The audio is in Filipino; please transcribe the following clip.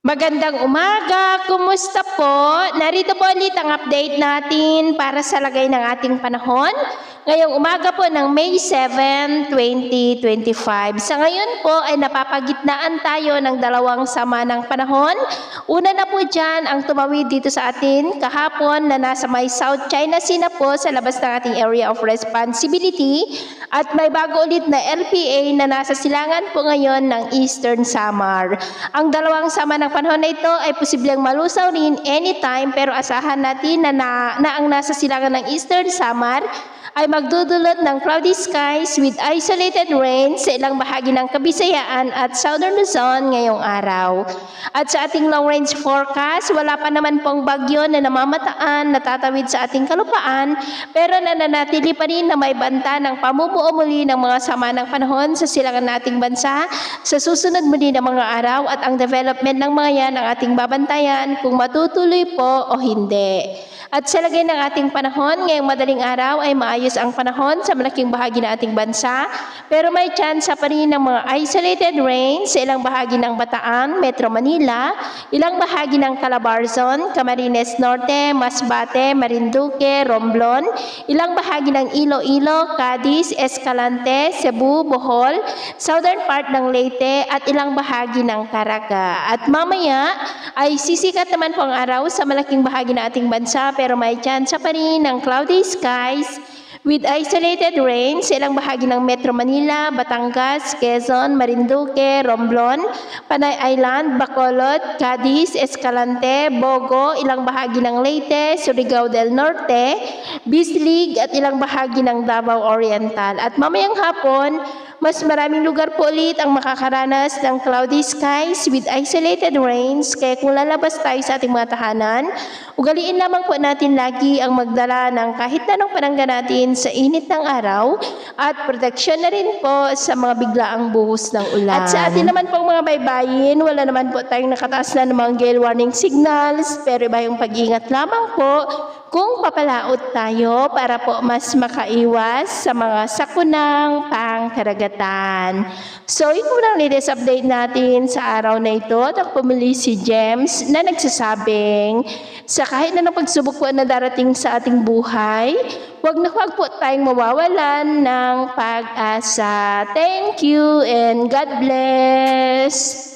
Magandang umaga, kumusta po? Narito po ulit ang update natin para sa lagay ng ating panahon. Ngayong umaga po ng May 7, 2025. Sa ngayon po ay napapagitnaan tayo ng dalawang sama ng panahon. Una na po dyan ang tumawid dito sa atin kahapon na nasa may South China Sea na po sa labas ng ating area of responsibility. At may bago ulit na LPA na nasa silangan po ngayon ng Eastern Samar. Ang dalawang sama ng panahon na ito ay posibleng malusaw rin anytime pero asahan natin na ang nasa silangan ng Eastern Samar ay magdudulot ng cloudy skies with isolated rain sa ilang bahagi ng Kabisayaan at Southern Luzon ngayong araw. At sa ating long range forecast, wala pa naman pong bagyo na namamataan na tatawid sa ating kalupaan pero nananatili pa rin na may banta ng pamumuo muli ng mga sama ng panahon sa silangan nating bansa sa susunod muli na mga araw at ang development ng mga yan ang ating babantayan kung matutuloy po o hindi. At sa lagay ng ating panahon, ngayong madaling araw ay maayos ang panahon sa malaking bahagi ng ating bansa, pero may tsansa pa rin ng mga isolated rain sa ilang bahagi ng Bataan, Metro Manila, ilang bahagi ng Calabarzon, Camarines Norte, Masbate, Marinduque, Romblon, ilang bahagi ng Iloilo, Cadiz, Escalante, Cebu, Bohol, southern part ng Leyte at ilang bahagi ng Caraga. At mamaya ay sisikat naman po ang araw sa malaking bahagi ng ating bansa pero may tsansa pa rin ng cloudy skies with isolated rain sa ilang bahagi ng Metro Manila, Batangas, Quezon, Marinduque, Romblon, Panay Island, Bacolod, Cadiz, Escalante, Bogo, ilang bahagi ng Leyte, Surigao del Norte, Bislig at ilang bahagi ng Davao Oriental. At mamayang hapon, mas maraming lugar po ulit ang makakaranas ng cloudy skies with isolated rains. Kaya kung lalabas tayo sa ating mga tahanan, ugaliin lamang po natin lagi ang magdala ng kahit anong panangga natin sa init ng araw at proteksyon na rin po sa mga biglaang buhos ng ulan. At sa atin naman pong mga baybayin, wala naman po tayong nakataas na namang gale warning signals, pero iba yung pag-iingat lamang po kung papalaot tayo para po mas makaiwas sa mga sakunang pangkaragatan. So, yun muna ang latest update natin sa araw na ito. At pumili si James na nagsasabing sa kahit na pagsubok po na darating sa ating buhay, huwag po tayong mawawalan ng pag-asa. Thank you and God bless!